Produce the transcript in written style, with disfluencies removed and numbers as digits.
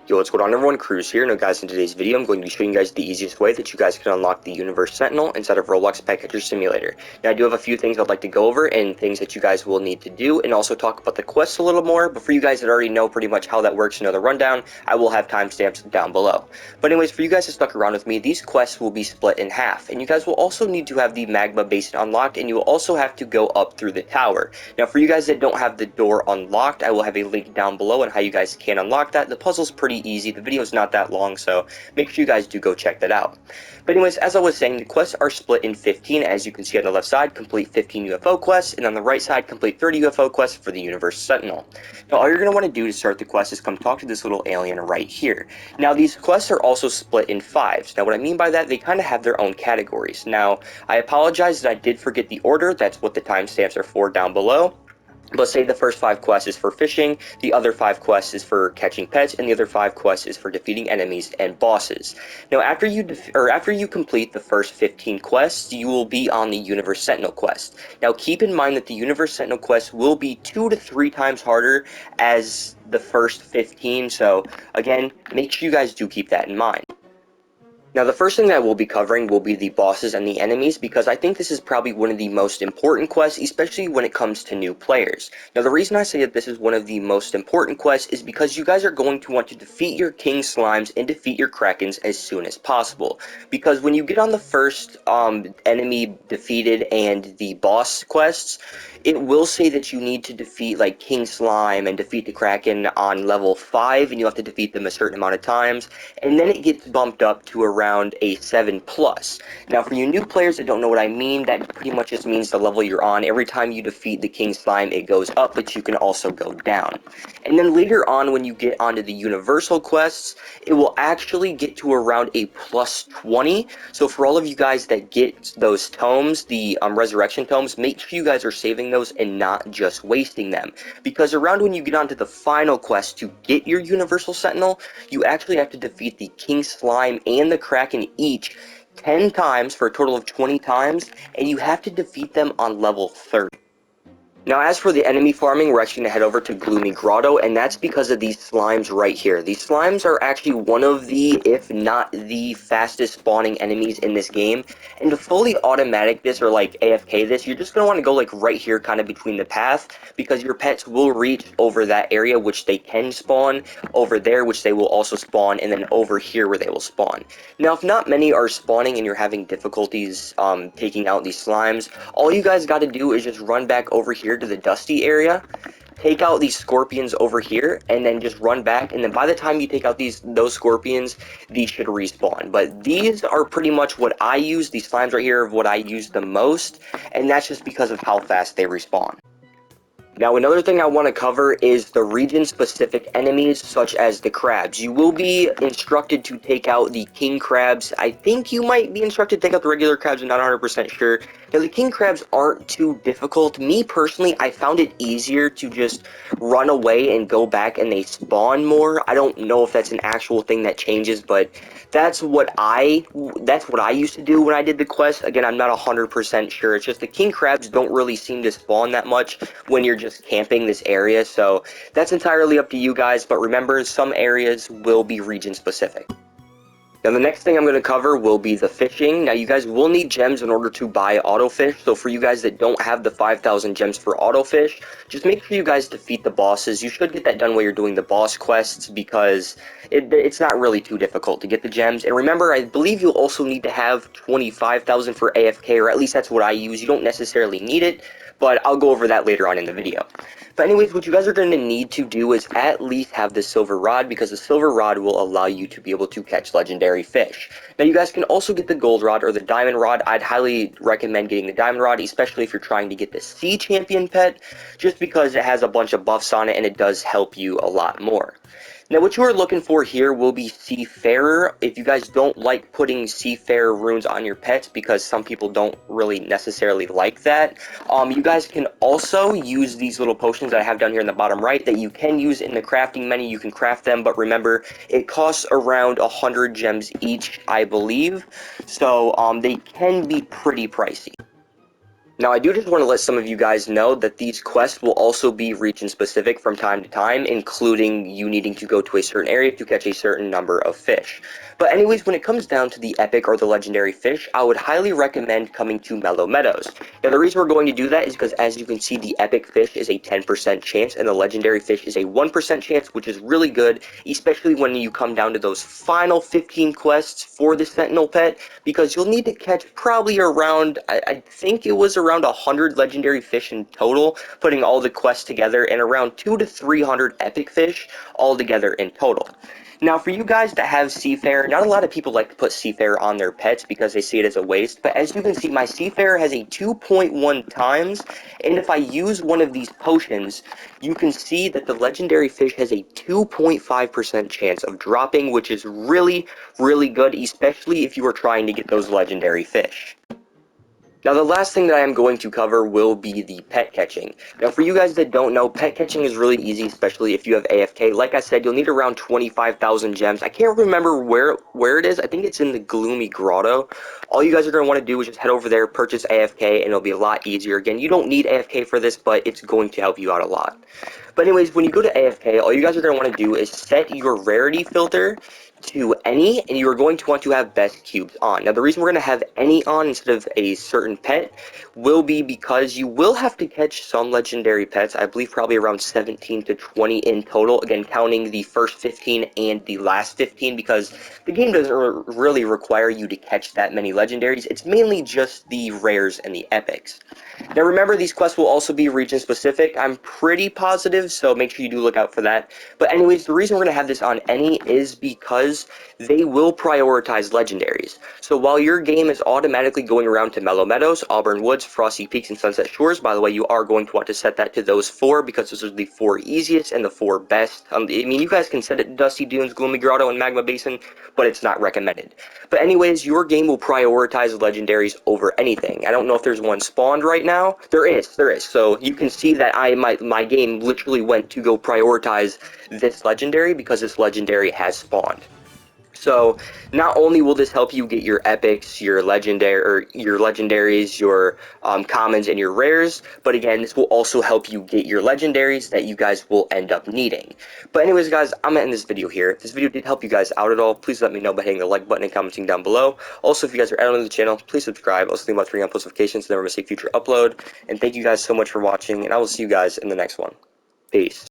Yo, what's going on everyone, CruiZe here. Now guys, in today's video I'm going to be showing you guys the easiest way that you guys can unlock the Universe Sentinel inside of Roblox Pet Catcher Simulator. Now I do have a few things I'd like to go over and things that you guys will need to do, and also talk about the quests a little more, but for you guys that already know pretty much how that works and know the rundown, I will have timestamps down below. But anyways, for you guys that stuck around with me, these quests will be split in half, and you guys will also need to have the Magma Basin unlocked, and you will also have to go up through the tower. Now for you guys that don't have the door unlocked, I will have a link down below on how you guys can unlock that. The puzzle's pretty easy, the video is not that long, so make sure you guys do go check that out. But anyways, as I was saying, the quests are split in 15. As you can see on the left side, complete 15 UFO quests, and on the right side, complete 30 UFO quests for the Universe Sentinel. Now all you're going to want to do to start the quest is come talk to this little alien right here. Now these quests are also split in 5s. Now what I mean by that, they kind of have their own categories. Now I apologize that I did forget the order. That's what the timestamps are for down below. But say the first 5 quests is for fishing, the other 5 quests is for catching pets, and the other 5 quests is for defeating enemies and bosses. Now, after you complete the first 15 quests, you will be on the Universe Sentinel quest. Now, keep in mind that the Universe Sentinel quest will be 2 to 3 times harder as the first 15. So, again, make sure you guys do keep that in mind. Now the first thing that we'll be covering will be the bosses and the enemies, because I think this is probably one of the most important quests, especially when it comes to new players. Now the reason I say that this is one of the most important quests is because you guys are going to want to defeat your king slimes and defeat your krakens as soon as possible. Because when you get on the first enemy defeated and the boss quests, it will say that you need to defeat like king slime and defeat the kraken on level 5, and you have to defeat them a certain amount of times, and then it gets bumped up to around a 7+. Now for you new players that don't know what I mean, that pretty much just means the level you're on. Every time you defeat the king slime, it goes up, but you can also go down. And then later on, when you get onto the universal quests, it will actually get to around a +20. So for all of you guys that get those tomes, the resurrection tomes, make sure you guys are saving those and not just wasting them. Because around when you get onto the final quest to get your universal sentinel, you actually have to defeat the king slime and the kraken each 10 times for a total of 20 times, and you have to defeat them on level 30. Now as for the enemy farming, we're actually going to head over to Gloomy Grotto, and that's because of these slimes right here. These slimes are actually one of the, if not the fastest spawning enemies in this game, and to fully automatic this or like AFK this, you're just going to want to go like right here kind of between the path, because your pets will reach over that area, which they can spawn, over there, which they will also spawn, and then over here where they will spawn. Now if not many are spawning and you're having difficulties taking out these slimes, all you guys got to do is just run back over here to the dusty area, take out these scorpions over here, and then just run back, and then by the time you take out those scorpions, these should respawn. But these are pretty much what I use. These slimes right here are what I use the most, and that's just because of how fast they respawn. Now another thing I want to cover is the region-specific enemies, such as the crabs. You will be instructed to take out the king crabs. I think you might be instructed to take out the regular crabs, I'm not 100% sure. Now the king crabs aren't too difficult. Me personally, I found it easier to just run away and go back and they spawn more. I don't know if that's an actual thing that changes, but that's what I used to do when I did the quest. Again, I'm not 100% sure. It's just the king crabs don't really seem to spawn that much when you're just camping this area, so that's entirely up to you guys, but remember, some areas will be region specific. Now the next thing I'm going to cover will be the fishing. Now you guys will need gems in order to buy autofish, so for you guys that don't have the 5,000 gems for autofish, just make sure you guys defeat the bosses. You should get that done while you're doing the boss quests, because it's not really too difficult to get the gems. And remember, I believe you'll also need to have 25,000 for AFK, or at least that's what I use. You don't necessarily need it, but I'll go over that later on in the video. But anyways, what you guys are going to need to do is at least have the silver rod, because the silver rod will allow you to be able to catch legendary fish. Now you guys can also get the gold rod or the diamond rod. I'd highly recommend getting the diamond rod, especially if you're trying to get the sea champion pet, just because it has a bunch of buffs on it and it does help you a lot more. Now what you are looking for here will be Seafarer. If you guys don't like putting Seafarer runes on your pets, because some people don't really necessarily like that, you guys can also use these little potions that I have down here in the bottom right that you can use in the crafting menu. You can craft them, but remember, it costs around 100 gems each, I believe, so they can be pretty pricey. Now, I do just want to let some of you guys know that these quests will also be region-specific from time to time, including you needing to go to a certain area to catch a certain number of fish. But anyways, when it comes down to the epic or the legendary fish, I would highly recommend coming to Mellow Meadows. Now, the reason we're going to do that is because, as you can see, the epic fish is a 10% chance, and the legendary fish is a 1% chance, which is really good, especially when you come down to those final 15 quests for the Sentinel pet, because you'll need to catch probably around, I think it was around 100 legendary fish in total, putting all the quests together, and around 200 to 300 epic fish all together in total. Now, for you guys that have Seafarer, not a lot of people like to put Seafarer on their pets because they see it as a waste, but as you can see, my Seafarer has a 2.1 times, and if I use one of these potions, you can see that the legendary fish has a 2.5% chance of dropping, which is really, really good, especially if you are trying to get those legendary fish. Now, the last thing that I am going to cover will be the pet catching. Now, for you guys that don't know, pet catching is really easy, especially if you have AFK. Like I said, you'll need around 25,000 gems. I can't remember where it is. I think it's in the Gloomy Grotto. All you guys are going to want to do is just head over there, purchase AFK, and it'll be a lot easier. Again, you don't need AFK for this, but it's going to help you out a lot. But anyways, when you go to AFK, all you guys are going to want to do is set your rarity filter to any, and you are going to want to have best cubes on. Now, the reason we're going to have any on instead of a certain pet will be because you will have to catch some legendary pets. I believe probably around 17 to 20 in total, again counting the first 15 and the last 15, because the game doesn't really require you to catch that many legendaries. It's mainly just the rares and the epics. Now, remember, these quests will also be region specific. I'm pretty positive, so make sure you do look out for that. But anyways, the reason we're going to have this on any is because they will prioritize legendaries. So while your game is automatically going around to Mellow Meadows, Auburn Woods, Frosty Peaks, and Sunset Shores, by the way, you are going to want to set that to those 4, because those are the 4 easiest and the 4 best. I mean, you guys can set it to Dusty Dunes, Gloomy Grotto, and Magma Basin, but it's not recommended. But anyways, your game will prioritize legendaries over anything. I don't know if there's one spawned right now. There is. So you can see that my game literally went to go prioritize this legendary because this legendary has spawned. So not only will this help you get your epics, your legendaries, your commons, and your rares, but again, this will also help you get your legendaries that you guys will end up needing. But anyways, guys, I'm gonna end this video here. If this video did help you guys out at all, please let me know by hitting the like button and commenting down below. Also, if you guys are added to the channel, please subscribe. Also, think about turning on post notifications to never miss a future upload. And thank you guys so much for watching, and I will see you guys in the next one. Peace.